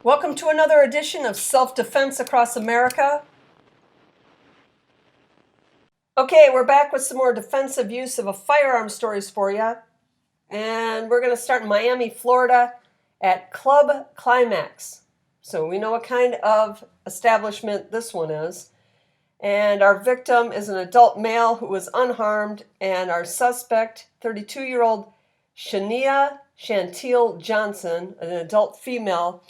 Welcome to another edition of Self-Defense Across America. Okay, we're back with some more defensive use of a firearm stories for you. And we're going to start in Miami, Florida at Club Climazzz. So we know what kind of establishment this one is. And our victim is an adult male who was unharmed, and our suspect, 32-year-old Shaynea Chantile Johnson, an adult female,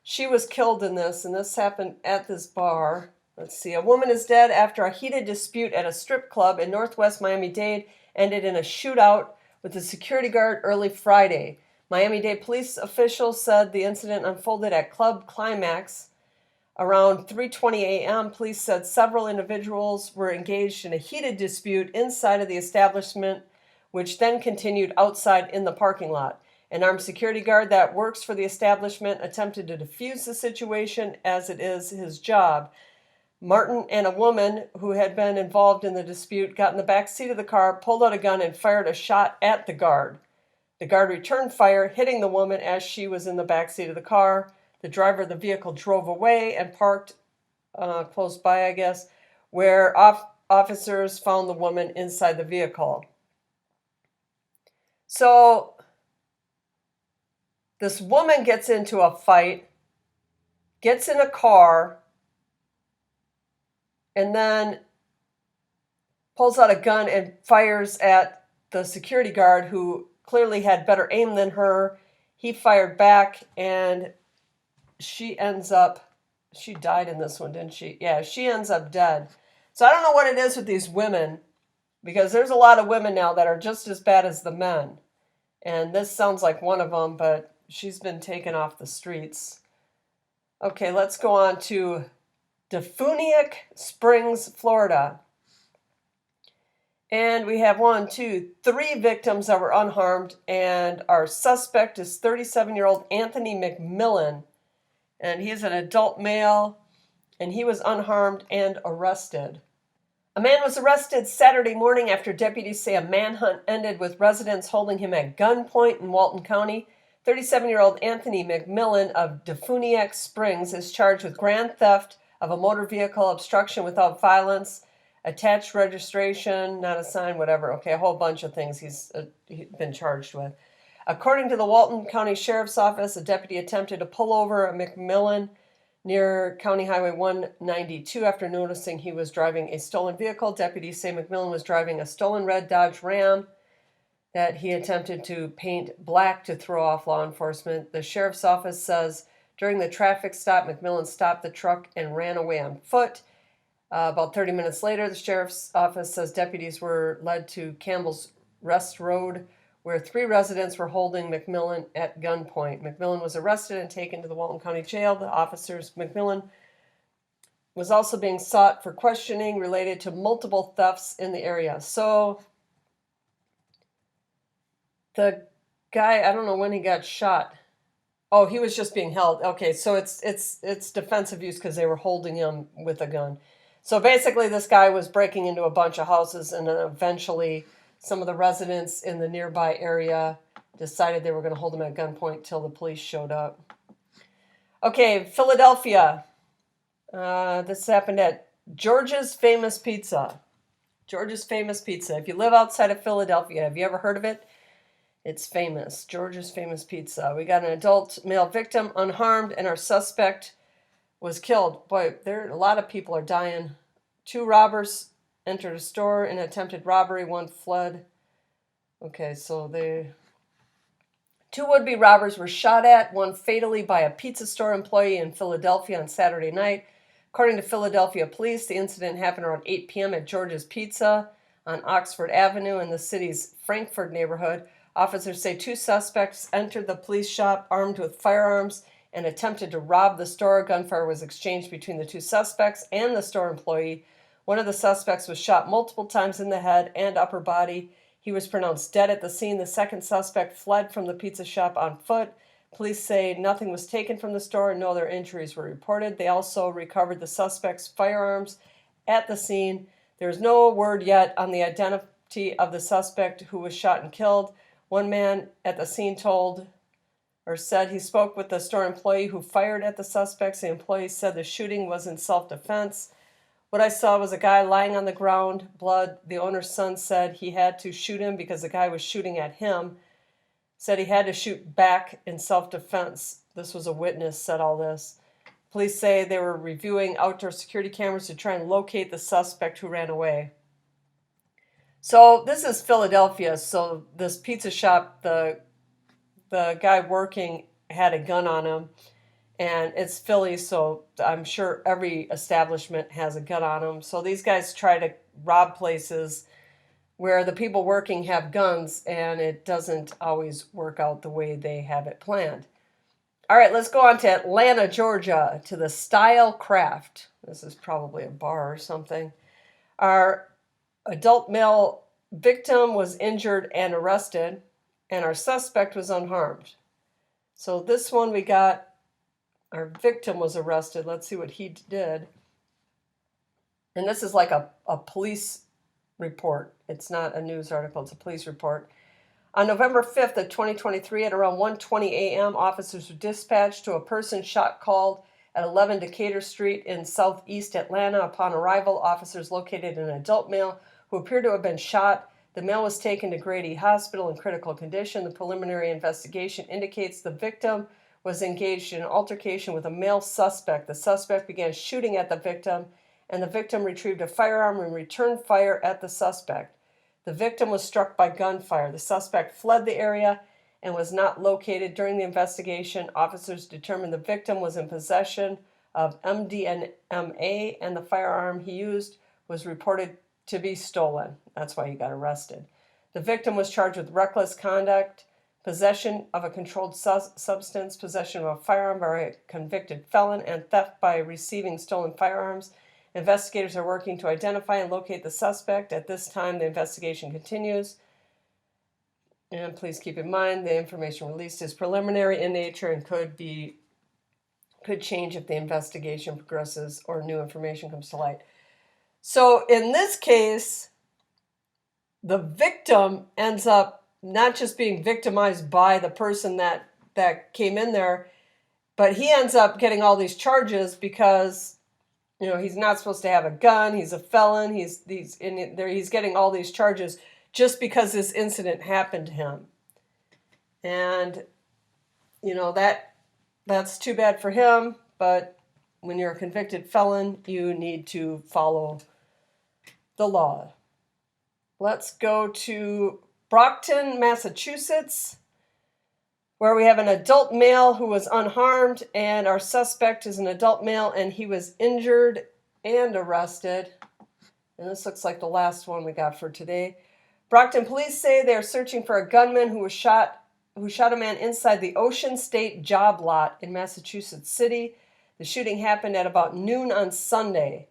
she was killed in this, and this happened at this bar. Let's see. A woman is dead after a heated dispute at a strip club in Northwest Miami-Dade ended in a shootout with a security guard early Friday. Miami-Dade police officials said the incident unfolded at Club Climazzz. Around 3:20 a.m., police said several individuals were engaged in a heated dispute inside of the establishment, which then continued outside in the parking lot. An armed security guard that works for the establishment attempted to defuse the situation, as it is his job. Martin and a woman who had been involved in the dispute got in the back seat of the car, pulled out a gun, and fired a shot at the guard. The guard returned fire, hitting the woman as she was in the back seat of the car. The driver of the vehicle drove away and parked close by, I guess, where officers found the woman inside the vehicle. So this woman gets into a fight, gets in a car, and then pulls out a gun and fires at the security guard, who clearly had better aim than her. He fired back, and she died in this one, didn't she? Yeah, she ends up dead. So I don't know what it is with these women, because there's a lot of women now that are just as bad as the men. And this sounds like one of them, but she's been taken off the streets. Okay, let's go on to Defuniak Springs, Florida. And we have 3 victims that were unharmed, and our suspect is 37-year-old Anthony McMillian, and he's an adult male, and he was unharmed and arrested. A man was arrested Saturday morning after deputies say a manhunt ended with residents holding him at gunpoint in Walton County. 37-year-old Anthony McMillian of Defuniak Springs is charged with grand theft of a motor vehicle, obstruction without violence, attached registration, not assigned, whatever. Okay, a whole bunch of things he's been charged with. According to the Walton County Sheriff's Office, a deputy attempted to pull over a McMillian near County Highway 192 after noticing he was driving a stolen vehicle. Deputies say McMillian was driving a stolen red Dodge Ram that he attempted to paint black to throw off law enforcement. The sheriff's office says during the traffic stop, McMillian stopped the truck and ran away on foot. About 30 minutes later, the sheriff's office says deputies were led to Campbell's Rest Road, where 3 residents were holding McMillian at gunpoint. McMillian was arrested and taken to the Walton County Jail. The officers, McMillian was also being sought for questioning related to multiple thefts in the area. So the guy, I don't know when he got shot. Oh, he was just being held. Okay, so it's defensive use because they were holding him with a gun. So basically, this guy was breaking into a bunch of houses, and then eventually some of the residents in the nearby area decided they were going to hold him at gunpoint till the police showed up. Okay, Philadelphia. This happened at George's Famous Pizza. George's Famous Pizza. If you live outside of Philadelphia, have you ever heard of it? It's famous. George's Famous Pizza. We got an adult male victim unharmed, and our suspect was killed. Boy, a lot of people are dying. 2 robbers entered a store in attempted robbery. 1 fled. Okay, so 2 would-be robbers were shot at, 1 fatally by a pizza store employee in Philadelphia on Saturday night. According to Philadelphia police, the incident happened around 8 p.m. at George's Pizza on Oxford Avenue in the city's Frankford neighborhood. Officers say 2 suspects entered the police shop armed with firearms and attempted to rob the store. Gunfire was exchanged between the 2 suspects and the store employee. One of the suspects was shot multiple times in the head and upper body. He was pronounced dead at the scene. The second suspect fled from the pizza shop on foot. Police say nothing was taken from the store and no other injuries were reported. They also recovered the suspect's firearms at the scene. There is no word yet on the identity of the suspect who was shot and killed. One man at the scene told or said he spoke with the store employee who fired at the suspects. The employee said the shooting was in self-defense. What I saw was a guy lying on the ground, blood. The owner's son said he had to shoot him because the guy was shooting at him. Said he had to shoot back in self-defense. This was a witness, said all this. Police say they were reviewing outdoor security cameras to try and locate the suspect who ran away. So this is Philadelphia. So this pizza shop, the guy working had a gun on him. And it's Philly, so I'm sure every establishment has a gun on them. So these guys try to rob places where the people working have guns, and it doesn't always work out the way they have it planned. All right, let's go on to Atlanta, Georgia, to the Style Craft. This is probably a bar or something. Our adult male victim was injured and arrested, and our suspect was unharmed. So this one we got. Our victim was arrested. Let's see what he did. And this is like a police report. It's not a news article. It's a police report. On November 5th of 2023 at around 1:20 a.m., officers were dispatched to a person shot called at 11 Decatur Street in southeast Atlanta. Upon arrival, officers located an adult male who appeared to have been shot. The male was taken to Grady Hospital in critical condition. The preliminary investigation indicates the victim was engaged in an altercation with a male suspect. The suspect began shooting at the victim, and the victim retrieved a firearm and returned fire at the suspect. The victim was struck by gunfire. The suspect fled the area and was not located. During the investigation, officers determined the victim was in possession of MDMA, and the firearm he used was reported to be stolen. That's why he got arrested. The victim was charged with reckless conduct, possession of a controlled substance, possession of a firearm by a convicted felon, and theft by receiving stolen firearms. Investigators are working to identify and locate the suspect. At this time, the investigation continues. And please keep in mind, the information released is preliminary in nature and could change if the investigation progresses or new information comes to light. So in this case, the victim ends up not just being victimized by the person that came in there, but he ends up getting all these charges because, you know, he's not supposed to have a gun. He's a felon. He's getting all these charges just because this incident happened to him. And, you know, that's too bad for him. But when you're a convicted felon, you need to follow the law. Let's go to Brockton, Massachusetts, where we have an adult male who was unharmed, and our suspect is an adult male, and he was injured and arrested. And this looks like the last one we got for today. Brockton police say they are searching for a gunman who shot a man inside the Ocean State job lot in Massachusetts City. The shooting happened at about noon on Sunday.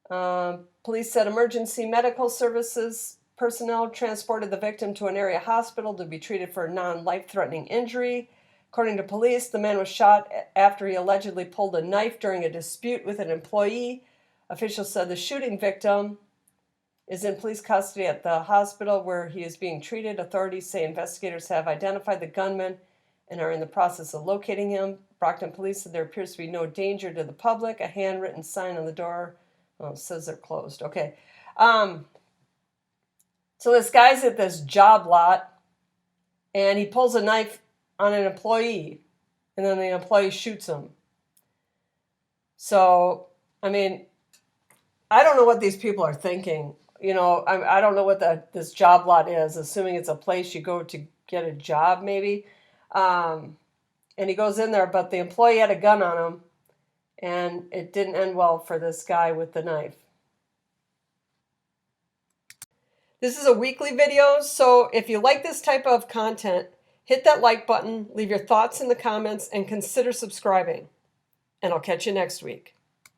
Police said emergency medical services personnel transported the victim to an area hospital to be treated for a non-life-threatening injury. According to police, the man was shot after he allegedly pulled a knife during a dispute with an employee. Officials said the shooting victim is in police custody at the hospital where he is being treated. Authorities say investigators have identified the gunman and are in the process of locating him. Brockton police said there appears to be no danger to the public. A handwritten sign on the door says they're closed. Okay. So this guy's at this job lot, and he pulls a knife on an employee, and then the employee shoots him. So, I mean, I don't know what these people are thinking. You know, I don't know what this job lot is, assuming it's a place you go to get a job, maybe. And he goes in there, but the employee had a gun on him, and it didn't end well for this guy with the knife. This is a weekly video, so if you like this type of content, hit that like button, leave your thoughts in the comments, and consider subscribing. And I'll catch you next week.